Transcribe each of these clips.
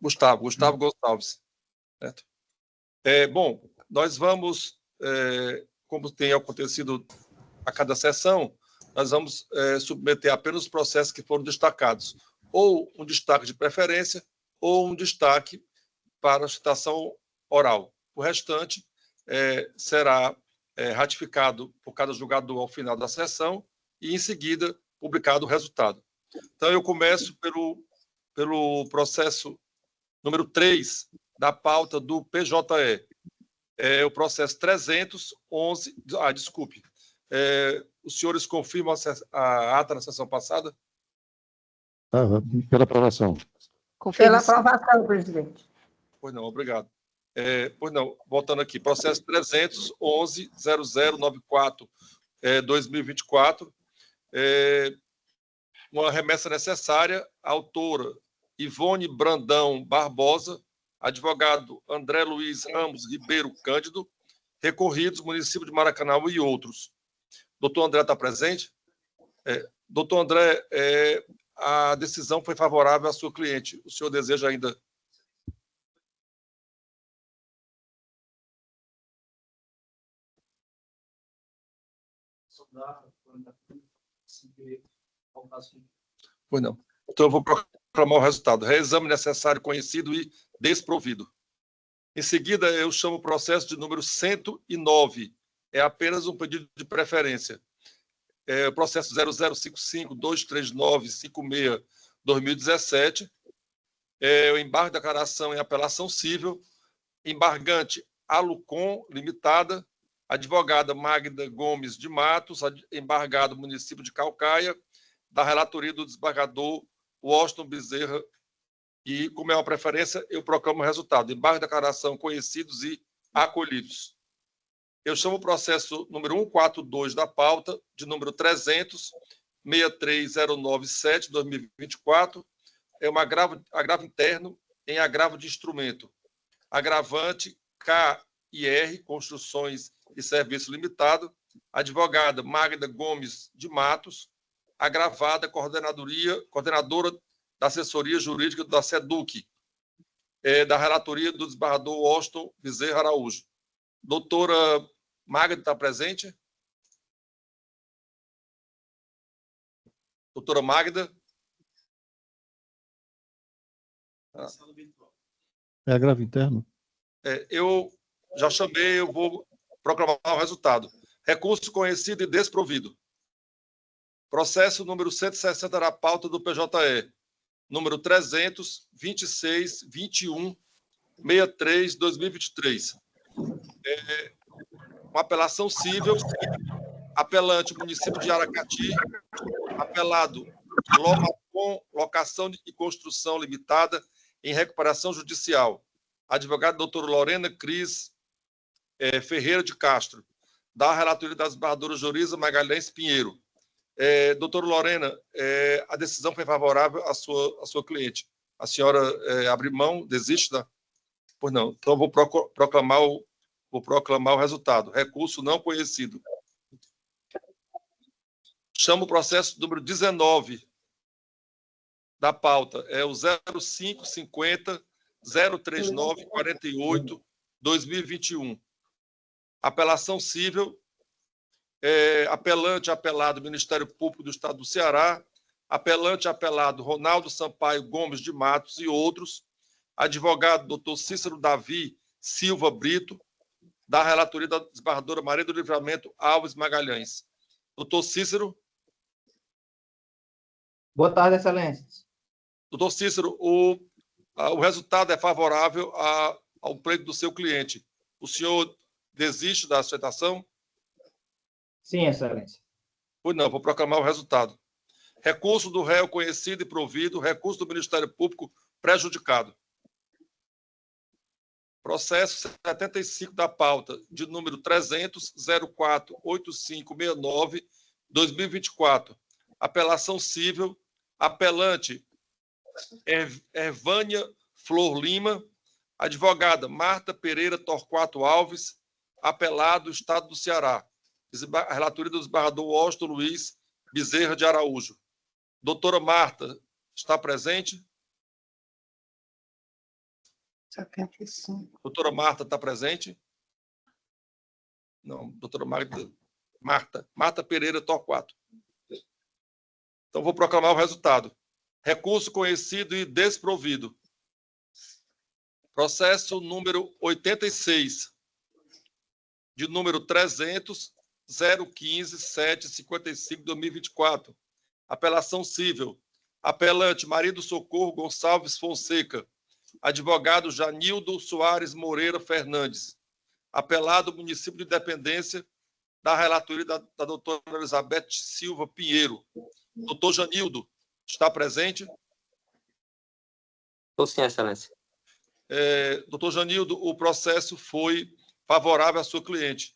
Gustavo Gonçalves. Certo? Bom, nós vamos, como tem acontecido a cada sessão, nós vamos submeter apenas os processos que foram destacados, ou um destaque de preferência, ou um destaque para a citação oral. O restante será ratificado por cada julgador ao final da sessão e, em seguida, publicado o resultado. Então, eu começo pelo processo número 3 da pauta do PJE. O processo 311... desculpe. Os senhores confirmam a ata da sessão passada? Pela aprovação. Pela aprovação, presidente. Pois não, obrigado. Pois não, voltando aqui, processo 311-0094-2024, uma remessa necessária, autora Ivone Brandão Barbosa, advogado André Luiz Ramos Ribeiro Cândido, recorridos, município de Maracanã e outros. Doutor André está presente? Doutor André, a decisão foi favorável à sua cliente. O senhor deseja ainda... Pois não. Então, eu vou proclamar o resultado. Reexame necessário, conhecido e desprovido. Em seguida, eu chamo o processo de número 109. É apenas um pedido de preferência. O processo 0055-239-56-2017. O embargo de declaração em apelação civil. Embargante Alucom Limitada. Advogada Magda Gomes de Matos, embargado município de Calcaia, da relatoria do desembargador Washington Bezerra. E, como é uma preferência, eu proclamo o resultado. Embargo de declaração conhecidos e acolhidos. Eu chamo o processo número 142 da pauta, de número 300-63097-2024. É um agravo interno em agravo de instrumento. Agravante KIR, Construções e Serviço Limitado, advogada Magda Gomes de Matos, agravada coordenadora da assessoria jurídica da SEDUC, da relatoria do desembargador Washington Bezerra Araújo. Doutora Magda está presente? Doutora Magda? É agravo interno? Eu já chamei, eu vou proclamar o resultado. Recurso conhecido e desprovido. Processo número 160 da pauta do PJE, número 300-21-63-2023. Uma apelação civil, apelante município de Aracati, apelado Lomacom Locação e Construção Limitada em recuperação judicial. Advogada doutora Lorena Cris Ferreira de Castro, da relatoria das desembargadoras Joriza Magalhães Pinheiro. Doutora Lorena, a decisão foi favorável à sua cliente. A senhora abre mão, desiste da... Pois não. Então, eu vou proclamar o resultado. Recurso não conhecido. Chamo o processo número 19 da pauta. É o 0550-039-48-2021. Apelação civil, apelante apelado Ministério Público do Estado do Ceará, apelante apelado Ronaldo Sampaio Gomes de Matos e outros, advogado doutor Cícero Davi Silva Brito, da relatoria da desembargadora Maria do Livramento Alves Magalhães. Doutor Cícero. Boa tarde, excelências. Doutor Cícero, o resultado é favorável ao pleito do seu cliente. O senhor desiste da aceitação? Sim, excelência. Pois não, vou proclamar o resultado. Recurso do réu conhecido e provido, recurso do Ministério Público prejudicado. Processo 75 da pauta, de número 300-04-8569-2024. Apelação civil, apelante Ervânia Flor Lima, advogada Marta Pereira Torquato Alves, apelado Estado do Ceará. A relatoria do desembargador Washington Luiz Bezerra de Araújo. Doutora Marta, está presente? 75. Doutora Marta está presente? Não, doutora Marta Pereira, Torquato. Então, vou proclamar o resultado. Recurso conhecido e desprovido. Processo número 86, de número 300.015.755/2024. Apelação cível. Apelante Maria do Socorro Gonçalves Fonseca. Advogado Janildo Soares Moreira Fernandes. Apelado município de Independência, da relatoria da doutora Elizabeth Silva Pinheiro. Doutor Janildo, está presente? Estou sim, excelência. Doutor Janildo, o processo foi favorável à sua cliente.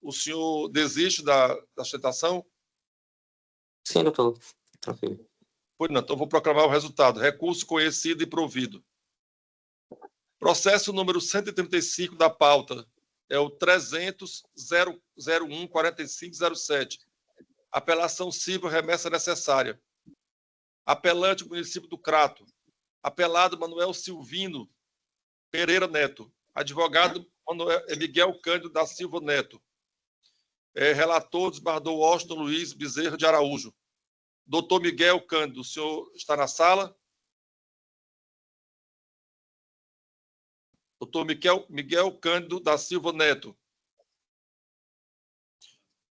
O senhor desiste da sustentação? Sim, doutor. Tranquilo. Pois não, então vou proclamar o resultado. Recurso conhecido e provido. Processo número 135 da pauta é o 300.001.4507. Apelação cível, remessa necessária. Apelante, município do Crato. Apelado Manuel Silvino Pereira Neto. Advogado Miguel Cândido da Silva Neto. Relator, desembargador Washington Luiz Bezerra de Araújo. Doutor Miguel Cândido, o senhor está na sala? Doutor Miguel Cândido da Silva Neto.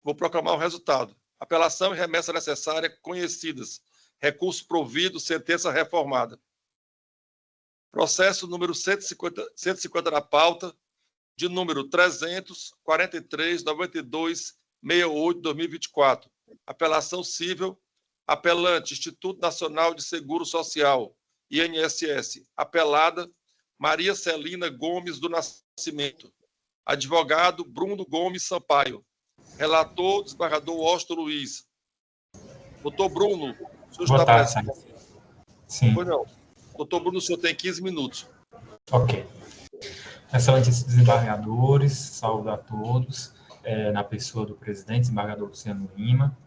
Vou proclamar o resultado. Apelação e remessa necessária conhecidas. Recurso provido, sentença reformada. Processo número 150 na pauta, de número 343.92.68/2024. Apelação cível. Apelante Instituto Nacional de Seguro Social, INSS. Apelada Maria Celina Gomes do Nascimento. Advogado Bruno Gomes Sampaio. Relator, desembargador Washington Luiz. Doutor Bruno, o senhor está presente? Sim. Pois não. Doutor Bruno, o senhor tem 15 minutos. Ok. Excelentíssimos desembargadores, saúdo a todos, na pessoa do presidente, desembargador Luciano Lima.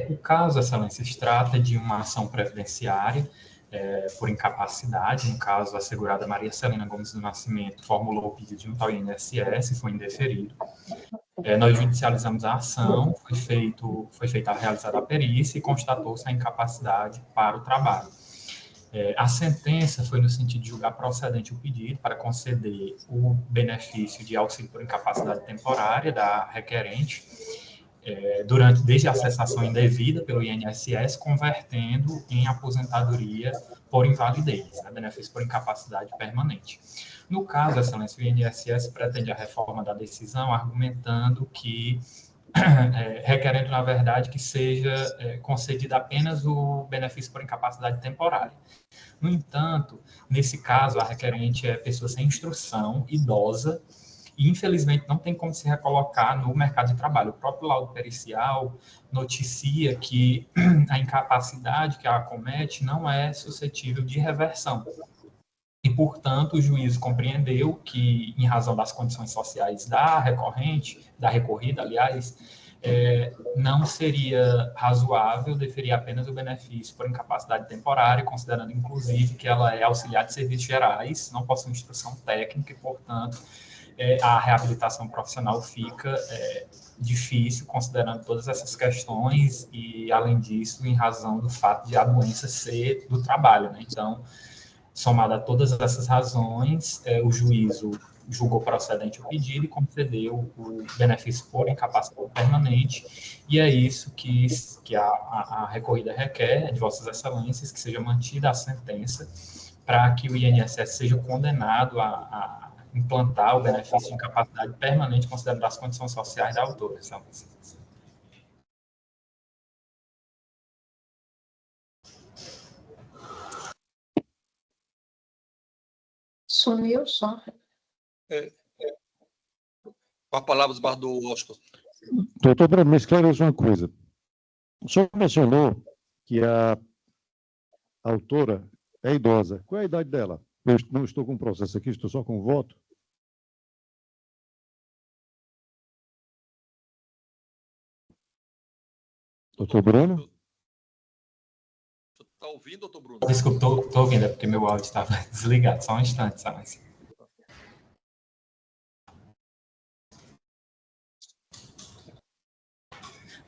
O caso, excelência, se trata de uma ação previdenciária por incapacidade. No caso, a assegurada Maria Celina Gomes do Nascimento formulou o pedido junto ao INSS e foi indeferido. Nós judicializamos a ação, foi feita realizada a perícia e constatou-se a incapacidade para o trabalho. A sentença foi no sentido de julgar procedente o pedido para conceder o benefício de auxílio por incapacidade temporária da requerente, desde a cessação indevida pelo INSS, convertendo em aposentadoria por invalidez, benefício por incapacidade permanente. No caso, excelência, o INSS pretende a reforma da decisão, argumentando que, requerendo, na verdade, que seja concedido apenas o benefício por incapacidade temporária. No entanto, nesse caso, a requerente é pessoa sem instrução, idosa, e, infelizmente, não tem como se recolocar no mercado de trabalho. O próprio laudo pericial noticia que a incapacidade que a acomete não é suscetível de reversão. E, portanto, o juízo compreendeu que, em razão das condições sociais da recorrida, aliás, não seria razoável deferir apenas o benefício por incapacidade temporária, considerando, inclusive, que ela é auxiliar de serviços gerais, não possui instrução técnica e, portanto, a reabilitação profissional fica difícil, considerando todas essas questões e, além disso, em razão do fato de a doença ser do trabalho, né? Então, somada a todas essas razões, o juízo julgou procedente o pedido e concedeu o benefício por incapacidade permanente, e é isso que a recorrida requer, de Vossas Excelências, que seja mantida a sentença para que o INSS seja condenado a implantar o benefício de incapacidade permanente, considerando as condições sociais da autora. Sumiu só. Com a palavra, desembargador Washington. Doutor, para me esclarecer uma coisa. O senhor mencionou que a autora é idosa. Qual é a idade dela? Eu não estou com o processo aqui, estou só com o voto. Doutor Bruno? Está ouvindo, doutor Bruno? Desculpa, estou ouvindo, é porque meu áudio estava desligado. Só um instante, sabe?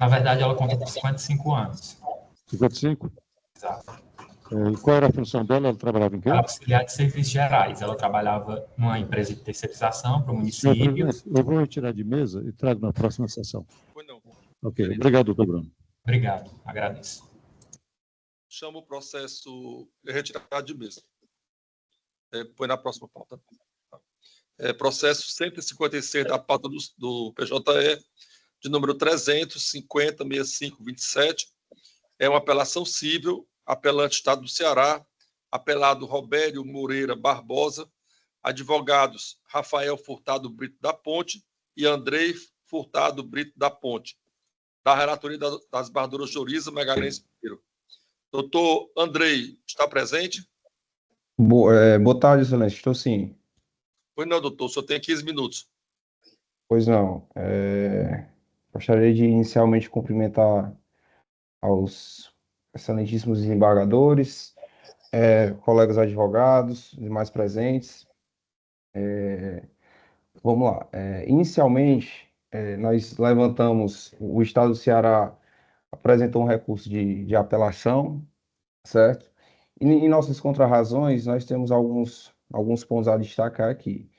Na verdade, ela conta por 55 anos. 55? Exato. E qual era a função dela? Ela trabalhava em quê? Ela é auxiliar de serviços gerais. Ela trabalhava numa empresa de terceirização para o Senhor município. presidente, eu vou retirar de mesa e trago na próxima sessão. Pois não. Ok, obrigado, doutor Bruno. Obrigado, agradeço. Chama o processo retirado de mesa. Põe na próxima pauta. Processo 156 da pauta do PJE, de número 350-6527. É uma apelação civil, apelante Estado do Ceará, apelado Robério Moreira Barbosa, advogados Rafael Furtado Brito da Ponte e Andrei Furtado Brito da Ponte, da relatoria das barradoras Joriza Magalhães Pinheiro. Doutor Andrei, está presente? Boa tarde, excelência. Estou sim. Pois não, doutor, o senhor tem 15 minutos. Pois não. Gostaria de inicialmente cumprimentar aos excelentíssimos desembargadores, colegas advogados, demais presentes. Vamos lá. Inicialmente, nós levantamos, o Estado do Ceará apresentou um recurso de apelação, certo? E em nossas contrarrazões, nós temos alguns pontos a destacar aqui.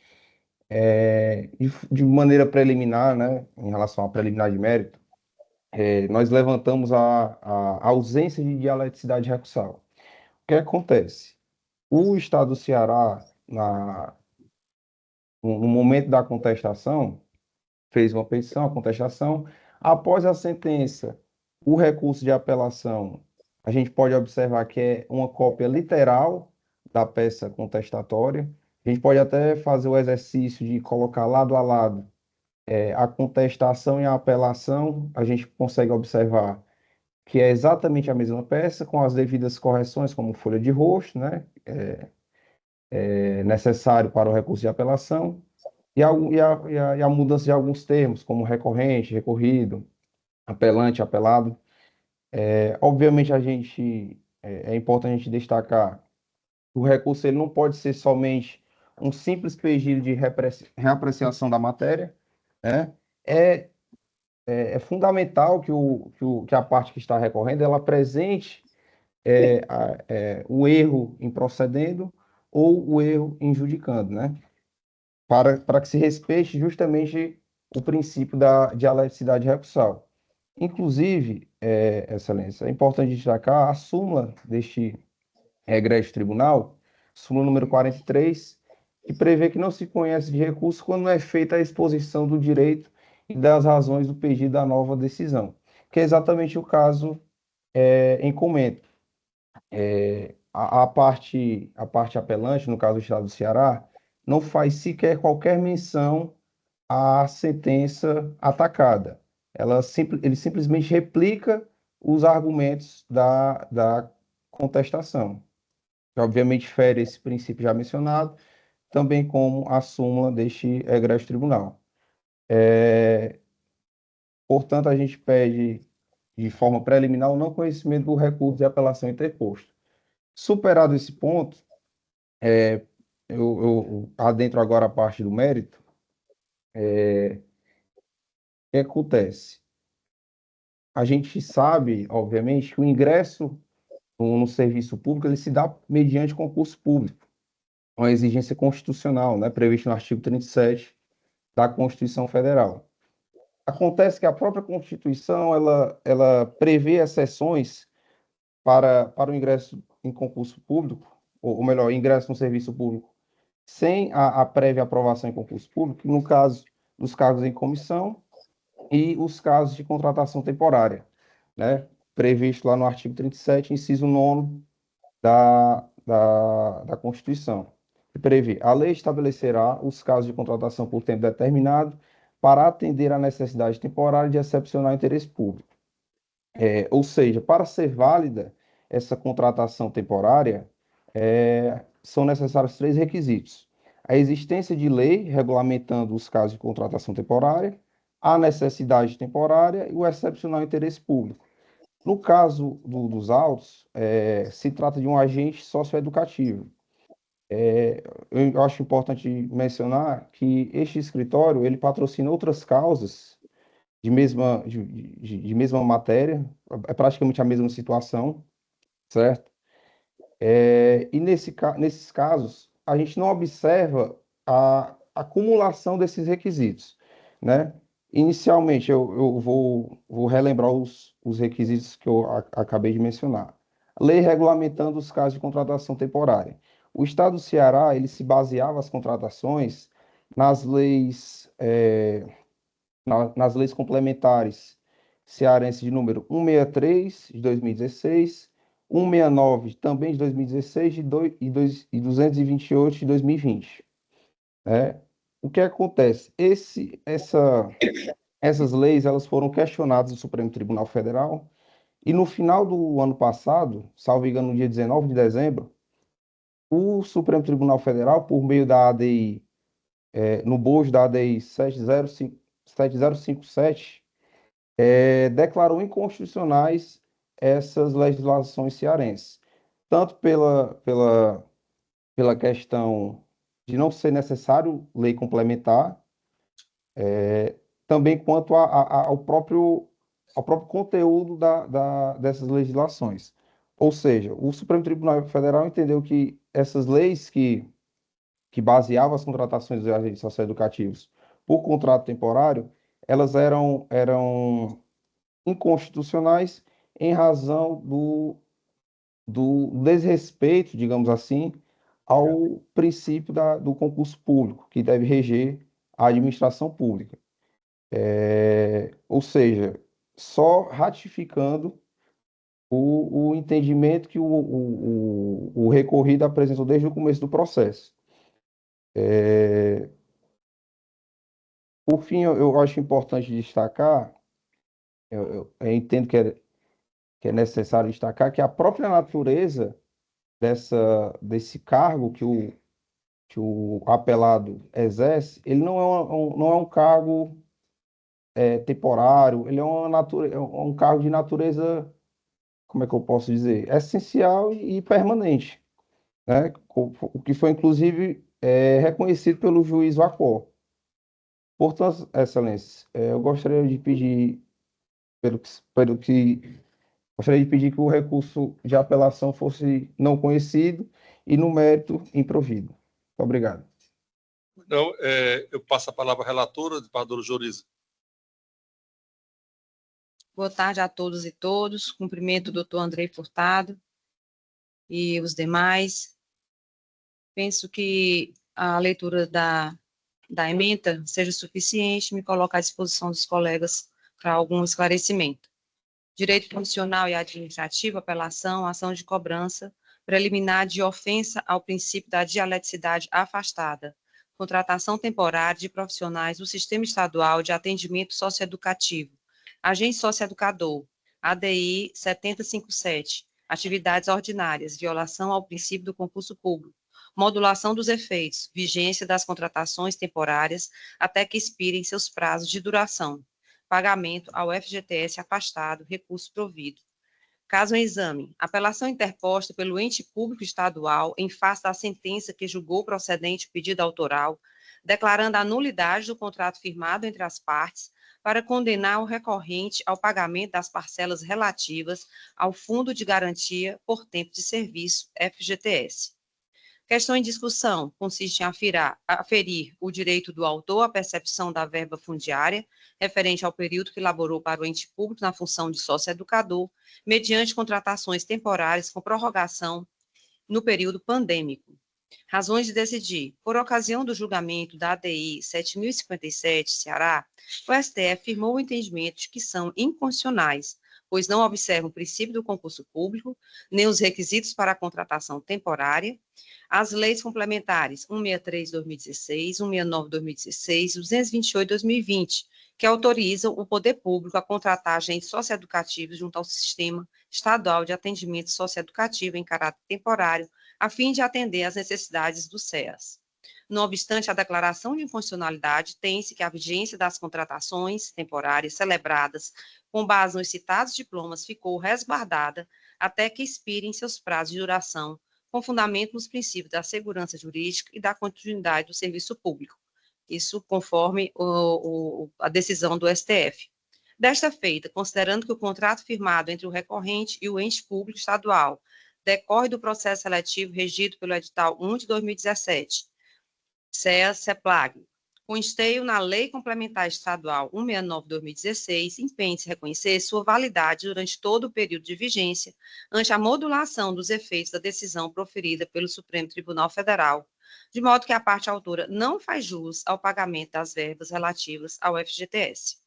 De maneira preliminar, né, em relação à preliminar de mérito, nós levantamos a ausência de dialeticidade recursal. O que acontece? O Estado do Ceará, no momento da contestação, fez uma petição, a contestação. Após a sentença, o recurso de apelação, a gente pode observar que é uma cópia literal da peça contestatória. A gente pode até fazer o exercício de colocar lado a lado a contestação e a apelação. A gente consegue observar que é exatamente a mesma peça, com as devidas correções, como folha de rosto, né? Necessário para o recurso de apelação, e a mudança de alguns termos, como recorrente, recorrido, apelante, apelado. Obviamente, é importante a gente destacar que o recurso ele não pode ser somente um simples pedido de reapreciação da matéria, né? É fundamental que a parte que está recorrendo ela apresente o erro em procedendo ou o erro em judicando, né? Para que se respeite justamente o princípio da dialeticidade recursal. Inclusive, Excelência, é importante destacar a súmula deste egrégio tribunal, súmula número 43, que prevê que não se conhece de recurso quando não é feita a exposição do direito e das razões do pedido da nova decisão, que é exatamente o caso em comento. A parte apelante, no caso do Estado do Ceará, não faz sequer qualquer menção à sentença atacada. Ele simplesmente replica os argumentos da contestação, que obviamente fere esse princípio já mencionado, também como a súmula deste egrégio tribunal. Portanto, a gente pede, de forma preliminar, o não conhecimento do recurso de apelação interposto. Superado esse ponto, eu adentro agora a parte do mérito. O que acontece? A gente sabe, obviamente, que o ingresso no serviço público ele se dá mediante concurso público, uma exigência constitucional, né, prevista no artigo 37 da Constituição Federal. Acontece que a própria Constituição ela prevê exceções para o ingresso em concurso público, ou melhor, ingresso no serviço público, sem a prévia aprovação em concurso público, no caso dos cargos em comissão e os casos de contratação temporária, né? Previsto lá no artigo 37, inciso 9 da Constituição, que prevê: a lei estabelecerá os casos de contratação por tempo determinado para atender à necessidade temporária de excepcional interesse público. Ou seja, para ser válida essa contratação temporária, são necessários 3 requisitos: a existência de lei regulamentando os casos de contratação temporária, a necessidade temporária e o excepcional interesse público. No caso dos autos, se trata de um agente socioeducativo. Eu acho importante mencionar que este escritório ele patrocina outras causas de mesma matéria, é praticamente a mesma situação, certo? E nesses casos, a gente não observa a acumulação desses requisitos, né? Inicialmente, eu vou relembrar os requisitos que eu acabei de mencionar. Lei regulamentando os casos de contratação temporária. O Estado do Ceará, ele se baseava as contratações nas leis, nas leis complementares cearense de número 163, de 2016, 169, também de 2016, e 228, de 2020. O que acontece? Essas leis elas foram questionadas no Supremo Tribunal Federal, e no final do ano passado, salvo engano, no dia 19 de dezembro, o Supremo Tribunal Federal, por meio da ADI, no bojo da ADI 7057, declarou inconstitucionais essas legislações cearenses, tanto pela questão de não ser necessário lei complementar, também quanto ao próprio conteúdo dessas legislações. Ou seja, o Supremo Tribunal Federal entendeu que essas leis que baseavam as contratações dos agentes socioeducativos por contrato temporário, elas eram inconstitucionais em razão do desrespeito, digamos assim, ao princípio do concurso público, que deve reger a administração pública. Ou seja, só ratificando o entendimento que o recorrido apresentou desde o começo do processo. Por fim, eu acho importante destacar, eu entendo que é necessário destacar que a própria natureza desse cargo que o apelado exerce, ele não é um cargo temporário, ele é um cargo de natureza, como é que eu posso dizer, essencial e permanente, né? O que foi, inclusive, reconhecido pelo juiz Vacó. Portanto, Excelência, eu gostaria de pedir, gostaria de pedir que o recurso de apelação fosse não conhecido e, no mérito, improvido. Muito obrigado. Então, eu passo a palavra à relatora, desembargadora Joriza. Boa tarde a todos e todas. Cumprimento o doutor Andrei Furtado e os demais. Penso que a leitura da ementa seja suficiente, me coloco à disposição dos colegas para algum esclarecimento. Direito constitucional e administrativo, apelação, ação de cobrança, preliminar de ofensa ao princípio da dialeticidade afastada, contratação temporária de profissionais do Sistema Estadual de Atendimento Socioeducativo, agente socioeducador, ADI 7057, atividades ordinárias, violação ao princípio do concurso público, modulação dos efeitos, vigência das contratações temporárias até que expirem seus prazos de duração, pagamento ao FGTS afastado, recurso provido. Caso em exame, apelação interposta pelo ente público estadual em face da sentença que julgou procedente o pedido autoral, declarando a nulidade do contrato firmado entre as partes para condenar o recorrente ao pagamento das parcelas relativas ao Fundo de Garantia por Tempo de Serviço, FGTS. Questão em discussão consiste em aferir o direito do autor à percepção da verba fundiária referente ao período que elaborou para o ente público na função de socioeducador, mediante contratações temporárias com prorrogação no período pandêmico. Razões de decidir. Por ocasião do julgamento da ADI 7057, Ceará, o STF firmou o entendimento de que são inconstitucionais, pois não observam o princípio do concurso público, nem os requisitos para a contratação temporária, as leis complementares 163/2016, 169/2016 e 228/2020, que autorizam o poder público a contratar agentes socioeducativos junto ao Sistema Estadual de Atendimento Socioeducativo em caráter temporário, a fim de atender às necessidades dos CEAs. Não obstante a declaração de inconstitucionalidade, tem-se que a vigência das contratações temporárias celebradas com base nos citados diplomas ficou resguardada até que expirem seus prazos de duração, com fundamento nos princípios da segurança jurídica e da continuidade do serviço público. Isso conforme a decisão do STF. Desta feita, considerando que o contrato firmado entre o recorrente e o ente público estadual decorre do processo seletivo regido pelo edital 1 de 2017, CEA-CEPLAG, com esteio na Lei Complementar Estadual 169/2016, impende-se reconhecer sua validade durante todo o período de vigência ante a modulação dos efeitos da decisão proferida pelo Supremo Tribunal Federal, de modo que a parte autora não faz jus ao pagamento das verbas relativas ao FGTS.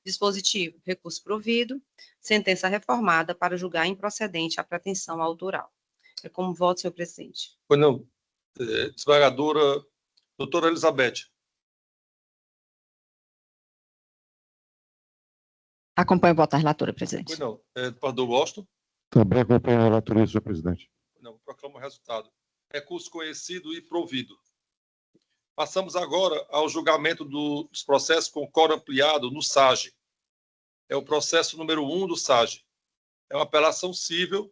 Dispositivo, recurso provido, sentença reformada para julgar improcedente a pretensão autoral. É como voto, senhor presidente. Pois não. Desembargadora, doutora Elizabeth. Acompanho o voto da relatora, presidente. Pois não. Desembargador Washington. Também acompanho a relatoria, senhor presidente. Não, proclamo o resultado. Recurso conhecido e provido. Passamos agora ao julgamento dos processos com quórum ampliado no SAGE. É o processo número 1 do SAGE. É uma apelação cível.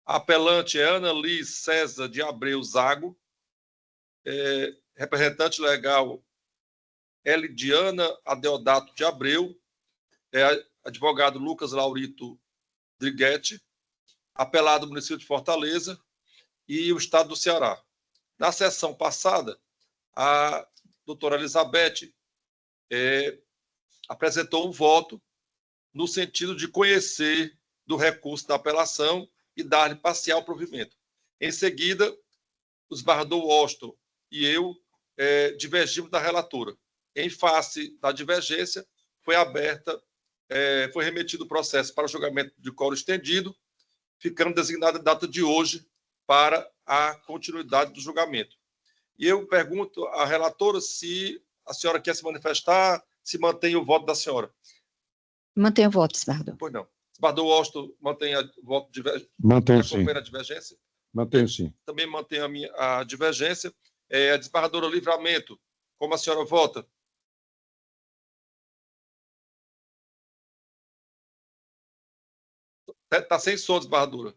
A apelante é Ana Liz César de Abreu Zago. Representante legal Elidiana Adeodato de Abreu. Advogado Lucas Laurito Driguete. Apelado do município de Fortaleza e o estado do Ceará. Na sessão passada, a doutora Elizabeth apresentou um voto no sentido de conhecer do recurso da apelação e dar-lhe parcial provimento. Em seguida, o desembargador Washington e eu divergimos da relatora. Em face da divergência, foi remetido o processo para julgamento de quórum estendido, ficando designada a data de hoje para a continuidade do julgamento. E eu pergunto à relatora se a senhora quer se manifestar, se mantém o voto da senhora. Mantenho o voto, desembargador. Pois não. Desembargador Washington mantém o voto de divergência? Mantenho, sim. Acompanha a divergência? Mantenho, sim. Também mantenho a divergência. A desembargadora Livramento, como a senhora vota? Está sem som, desembargadora.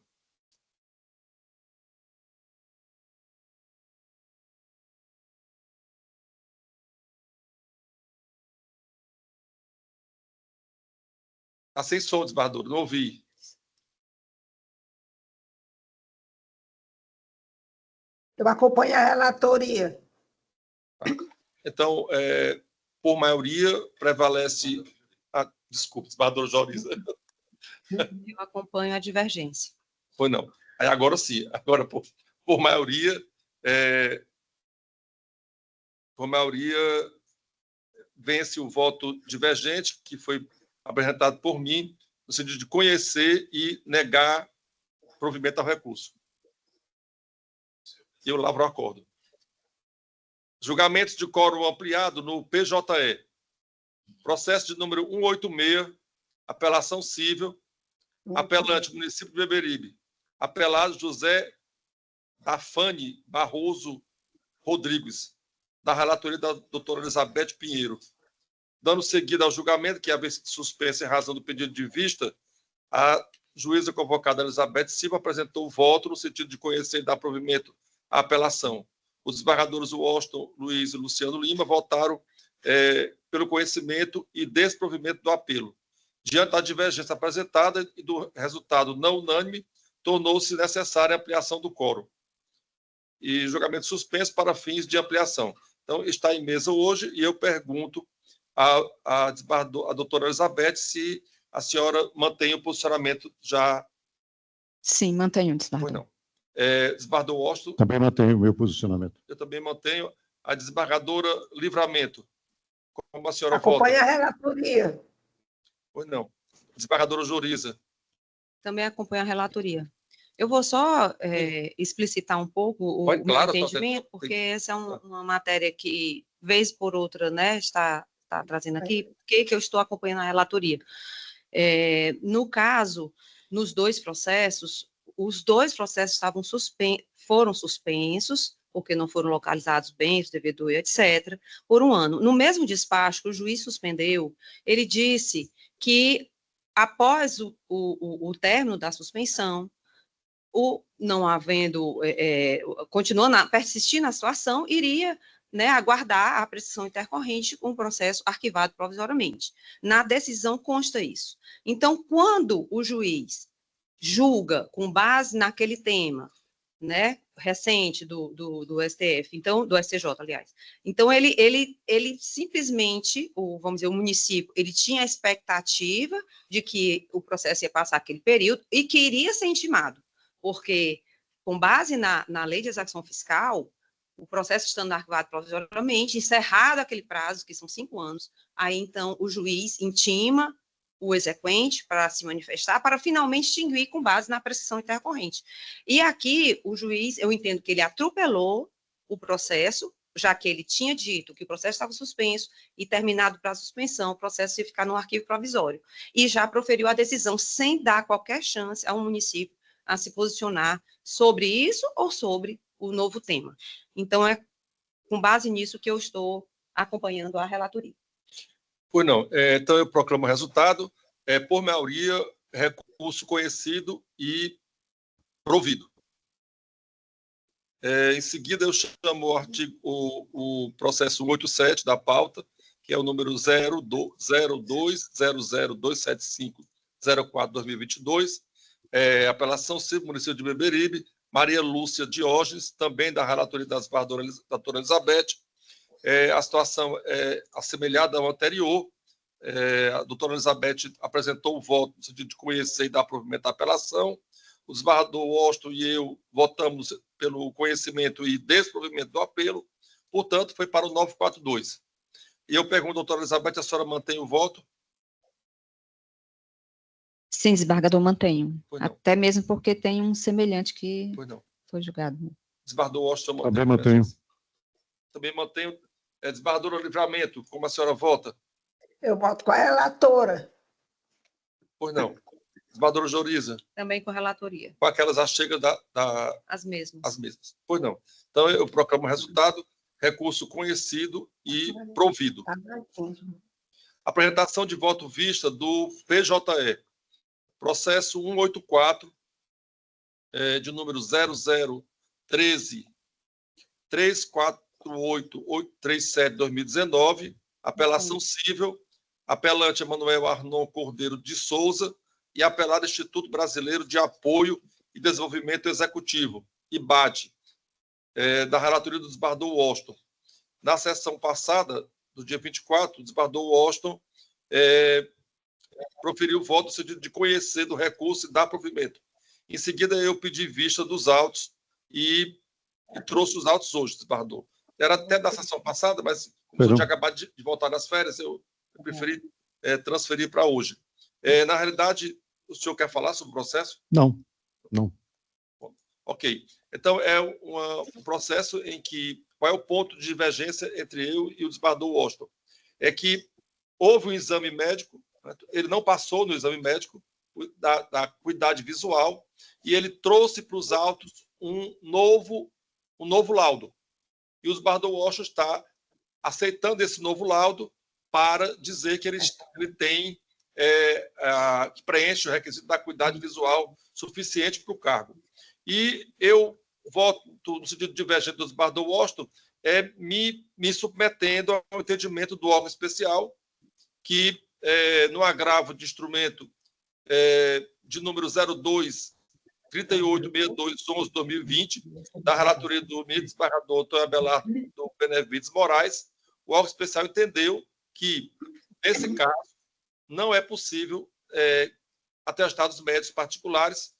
Está sem som, desembargadora. Não ouvi. Eu acompanho a relatoria. Então, por maioria, prevalece... Desculpe, desembargadora Joriza. Eu acompanho a divergência. Pois não. Aí agora sim. Agora, por maioria, vence o voto divergente, que foi apresentado por mim, no sentido de conhecer e negar provimento ao recurso. E eu lavro o acordo. Julgamentos de quórum ampliado no PJE. Processo de número 186, apelação cível, apelante município de Beberibe, apelado José Afane Barroso Rodrigues, da relatoria da doutora Elizabeth Pinheiro. Dando seguida ao julgamento, que havia sido suspenso em razão do pedido de vista, a juíza convocada Elizabeth Silva apresentou o voto no sentido de conhecer e dar provimento à apelação. Os desembargadores Washington Luiz e Luciano Lima votaram pelo conhecimento e desprovimento do apelo. Diante da divergência apresentada e do resultado não unânime, tornou-se necessária a ampliação do quórum. E julgamento suspenso para fins de ampliação. Então, está em mesa hoje e eu pergunto à doutora Elizabeth se a senhora mantém o posicionamento já... Sim, mantenho, desembargador. Pois não. Desembargador Washington? Também mantenho o meu posicionamento. Eu também mantenho. A desembargadora Livramento. Como a senhora Acompanha vota? a relatoria. Pois não. Desembargadora Joriza. Também acompanho a relatoria. Eu vou só explicitar um pouco o meu claro, entendimento, porque essa é uma matéria que, vez por outra, né, está trazendo aqui. Por que eu estou acompanhando a relatoria? No caso, nos dois processos, os dois processos foram suspensos, porque não foram localizados bens, devedor, etc., por um ano. No mesmo despacho que o juiz suspendeu, ele disse que, após o término da suspensão, não havendo, persistindo na situação, iria, né, aguardar a apreciação intercorrente com o processo arquivado provisoriamente. Na decisão consta isso. Então, quando o juiz julga com base naquele tema, né, recente do STF, então, do STJ, aliás. Então, ele simplesmente, vamos dizer, o município, ele tinha a expectativa de que o processo ia passar aquele período e que iria ser intimado, porque, com base na lei de execução fiscal, o processo estando arquivado provisoriamente, encerrado aquele prazo, que são 5 anos, aí, então, o juiz intima o exequente para se manifestar, para finalmente extinguir com base na prescrição intercorrente. E aqui, o juiz, eu entendo que ele atropelou o processo, já que ele tinha dito que o processo estava suspenso e terminado para a suspensão, o processo ia ficar no arquivo provisório. E já proferiu a decisão sem dar qualquer chance ao município a se posicionar sobre isso ou sobre o novo tema. Então, é com base nisso que eu estou acompanhando a relatoria. Pois não. Então, eu proclamo o resultado. Por maioria, recurso conhecido e provido. Em seguida, eu chamo o processo 187 da pauta, que é o número 0200275004-2022, apelação civil, município de Beberibe, Maria Lúcia Diógenes, também da relatoria da doutora Elizabeth. A situação é assemelhada ao anterior. A doutora Elizabeth apresentou o voto no sentido de conhecer e dar provimento à apelação. O desembargador Washington e eu votamos pelo conhecimento e desprovimento do apelo. Portanto, foi para o 942. E eu pergunto, doutora Elizabeth, a senhora mantém o voto? Sim, desembargador, mantenho. Até mesmo porque tem um semelhante que foi julgado. Desembargador Washington mantém. Também mantenho. Também mantenho. Desembargadora Livramento, como a senhora vota? Eu voto com a relatora. Pois não. Desembargadora Joriza? Também com relatoria. Com aquelas achegas As mesmas. As mesmas. Pois não. Então, eu proclamo o resultado, recurso conhecido e provido. Apresentação de voto vista do PJE. Processo 184, de número 0013-348-837-2019, apelação civil, apelante Emanuel Arnon Cordeiro de Souza e apelado Instituto Brasileiro de Apoio e Desenvolvimento Executivo, IBAD, da relatoria do desembargador Washington. Na sessão passada, do dia 24, o desembargador Washington proferiu o voto no sentido de conhecer do recurso e dar provimento. Em seguida, eu pedi vista dos autos e trouxe os autos hoje, desembargador. Era até da sessão passada, mas como eu tinha acabado de voltar das férias, eu preferi transferir para hoje. Na realidade, o senhor quer falar sobre o processo? Não. Ok. Então, é um processo em que... Qual é o ponto de divergência entre eu e o desembargador Washington? É que houve um exame médico, ele não passou no exame médico da acuidade visual e ele trouxe para os autos um novo laudo. E o desembargador Washington está aceitando esse novo laudo para dizer que ele tem que preenche o requisito da acuidade visual suficiente para o cargo. E eu voto no sentido divergente do desembargador Washington, me submetendo ao entendimento do órgão especial, que, no agravo de instrumento de número 02-386211-2020, da relatoria do desembargador Antônio Abelardo do Benevides Moraes, o órgão especial entendeu que, nesse caso, não é possível atestados médicos particulares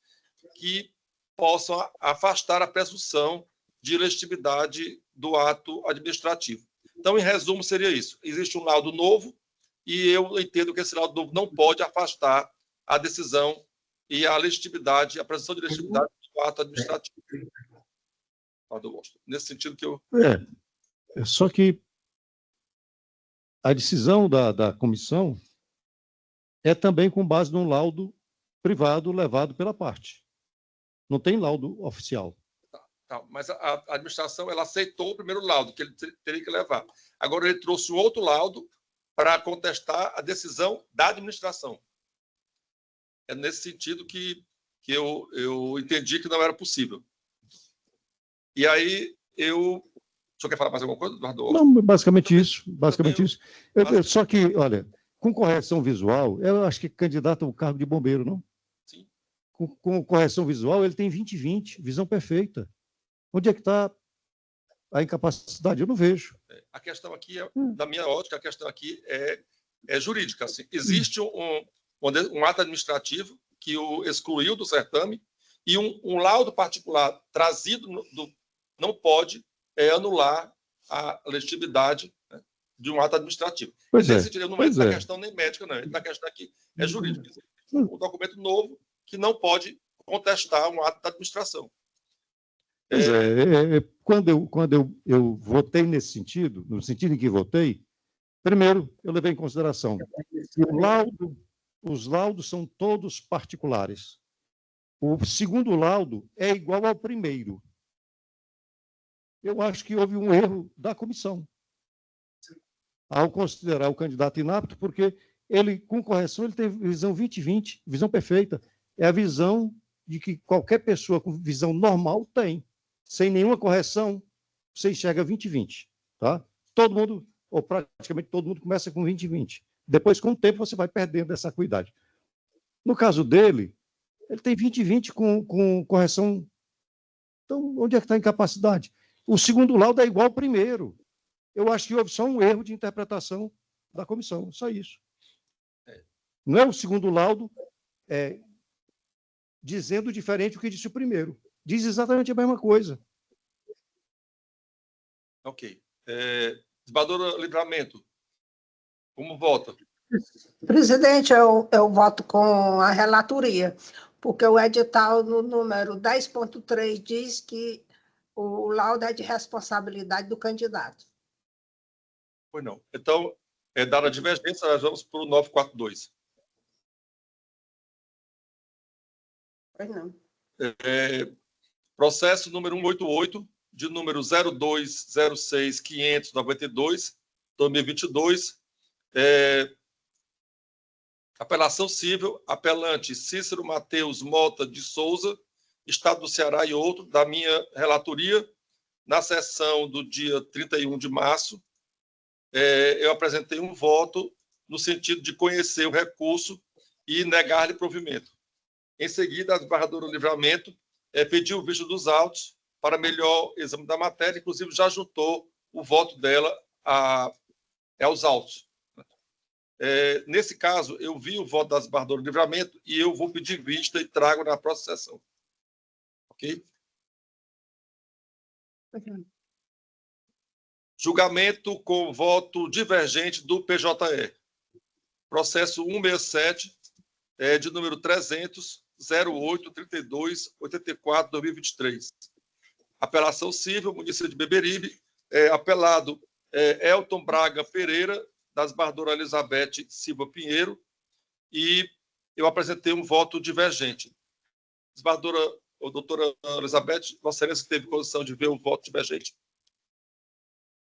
que possam afastar a presunção de legitimidade do ato administrativo. Então, em resumo, seria isso. Existe um laudo novo e eu entendo que esse laudo novo não pode afastar a decisão e a legitimidade, a presunção de legitimidade do ato administrativo. Nesse sentido que eu... Só que a decisão da comissão é também com base num laudo privado levado pela parte. Não tem laudo oficial. Tá, mas a administração ela aceitou o primeiro laudo que ele teria que levar. Agora ele trouxe um outro laudo para contestar a decisão da administração. É nesse sentido que eu entendi que não era possível. E aí eu O senhor quer falar mais alguma coisa, Eduardo? Não, basicamente isso. Só que, olha, com correção visual, eu acho que candidato ao cargo de bombeiro, não? Sim. Com correção visual, ele tem 20/20, visão perfeita. Onde é que está a incapacidade? Eu não vejo. A questão aqui, da minha ótica, a questão aqui é jurídica. Assim. Existe um ato administrativo que o excluiu do certame e um laudo particular trazido não pode anular a legitimidade, né, de um ato administrativo. Nesse sentido, não entra na questão nem médica, não. Na questão aqui é jurídica. Um documento novo que não pode contestar um ato da administração. Quando eu votei nesse sentido, no sentido em que votei, primeiro, eu levei em consideração os laudos são todos particulares. O segundo laudo é igual ao primeiro. Eu acho que houve um erro da comissão ao considerar o candidato inapto, porque ele, com correção, ele teve visão 20/20, visão perfeita. É a visão de que qualquer pessoa com visão normal tem. Sem nenhuma correção, você enxerga 20/20. Tá? Todo mundo, ou praticamente todo mundo, começa com 20/20. Depois, com o tempo, você vai perdendo essa acuidade. No caso dele, ele tem 20/20 com correção. Então, onde é que está a incapacidade? O segundo laudo é igual ao primeiro. Eu acho que houve só um erro de interpretação da comissão, só isso. Não é o segundo laudo dizendo diferente do que disse o primeiro. Diz exatamente a mesma coisa. Ok. Desembargadora Livramento, como vota? Presidente, eu voto com a relatoria, porque o edital no número 10.3 diz que o laudo é de responsabilidade do candidato. Pois não. Então, dada a divergência, nós vamos para o 942. Pois não. Processo número 188, de número 0206.592, 2022. Apelação civil, apelante Cícero Mateus Mota de Souza, Estado do Ceará e outro, da minha relatoria, na sessão do dia 31 de março, eu apresentei um voto no sentido de conhecer o recurso e negar-lhe provimento. Em seguida, a desembargadora Livramento pediu o visto dos autos para melhor exame da matéria, inclusive já juntou o voto dela aos autos. Nesse caso, eu vi o voto da desembargadora Livramento e eu vou pedir vista e trago na próxima sessão. Ok? Julgamento com voto divergente do PJE. Processo 167, de número 300.08.32.84/2023. Apelação civil, município de Beberibe, apelado Elton Braga Pereira, da desembargadora Elizabeth Silva Pinheiro, e eu apresentei um voto divergente. Desembargadora, ou doutora Elizabeth, Vossa Excelência teve condição de ver o voto divergente?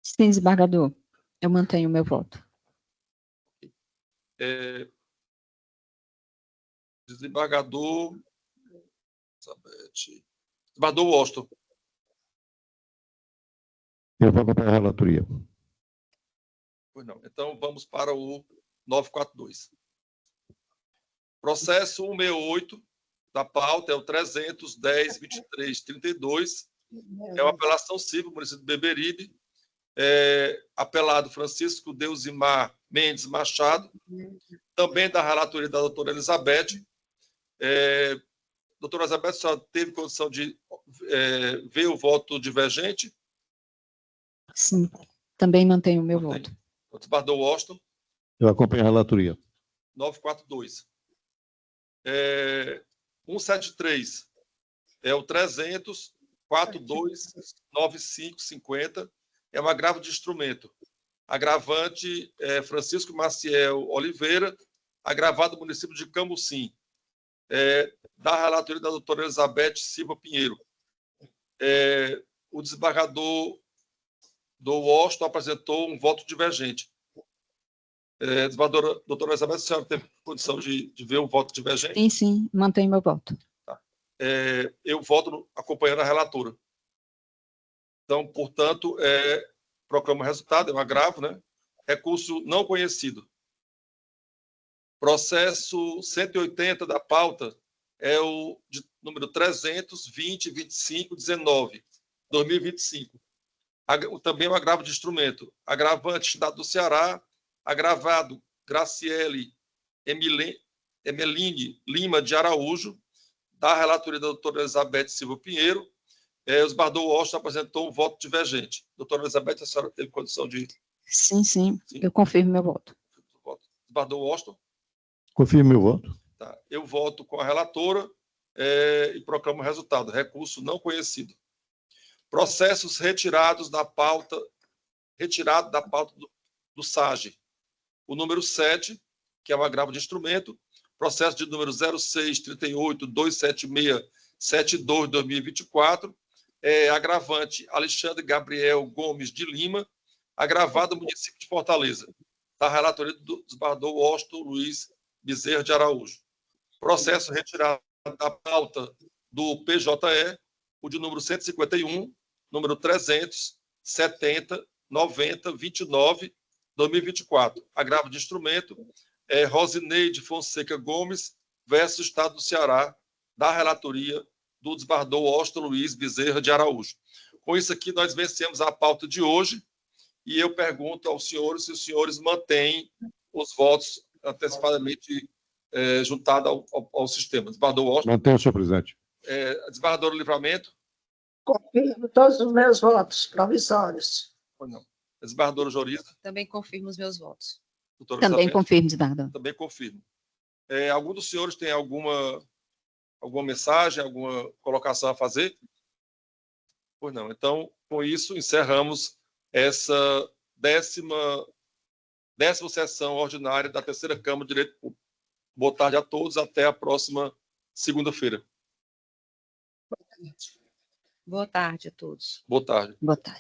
Sim, desembargador, eu mantenho o meu voto. Desembargador Elizabeth. Desembargador Washington. Eu vou acompanhar a relatoria. Pois não. Então, vamos para o 942. Processo 168 da pauta é o 310.23.32. É uma apelação civil, município de Beberibe. Apelado Francisco Deusimar Mendes Machado, também da relatoria da doutora Elizabeth. Doutora Elizabeth, a senhora teve condição de ver o voto divergente? Sim, também mantenho o meu voto. O desembargador Washington. Eu acompanho a relatoria. 942. 173 é o 300.429550. É um agravo de instrumento. Agravante Francisco Maciel Oliveira, agravado do município de Camusim. Da relatoria da doutora Elizabeth Silva Pinheiro. O desembargador do Washington apresentou um voto divergente. Doutora Elizabeth, a senhora teve condição de ver o voto divergente? Sim, sim, mantenho meu voto. Tá. Eu voto acompanhando a relatora. Então, portanto, proclamo o resultado, é um agravo, né? Recurso não conhecido. Processo 180 da pauta é o de número 320.25.19, 2025. Também é um agravo de instrumento. Agravante, Estado do Ceará. Agravado, Graciele Emeline Lima de Araújo, da relatoria da doutora Elizabeth Silva Pinheiro. O esbardou Washington apresentou um voto divergente. Doutora Elizabeth, a senhora teve condição de... Sim. Eu confirmo meu voto. Esbardou Washington? Confirmo meu voto. Tá. Eu voto com a relatora e proclamo o resultado. Recurso não conhecido. Processos retirados da pauta, do SAGE. O número 7, que é um agravo de instrumento, processo de número 06382767-2024, agravante Alexandre Gabriel Gomes de Lima, agravado município de Fortaleza, da relatoria do desembargador Washington Luiz Bezerra de Araújo. Processo retirado da pauta do PJE, o de número 151, número 370-90-29, 2024. Agravo de instrumento, Rosineide Fonseca Gomes versus Estado do Ceará, da relatoria do desembargador Washington Luiz Bezerra de Araújo. Com isso aqui, nós vencemos a pauta de hoje e eu pergunto aos senhores se os senhores mantêm os votos antecipadamente juntados ao sistema. Desembargador Washington. Mantenho, senhor presidente. Desembargador Livramento. Confirmo todos os meus votos provisórios. Não. Desembargadora Joriza. Também confirmo os meus votos. Doutora Também Elizabeth? confirmo, desembargador. Também confirmo. Algum dos senhores tem alguma mensagem, alguma colocação a fazer? Pois não. Então, com isso, encerramos essa 10ª sessão ordinária da Terceira Câmara de Direito Público. Boa tarde a todos. Até a próxima segunda-feira. Boa tarde a todos. Boa tarde. Boa tarde.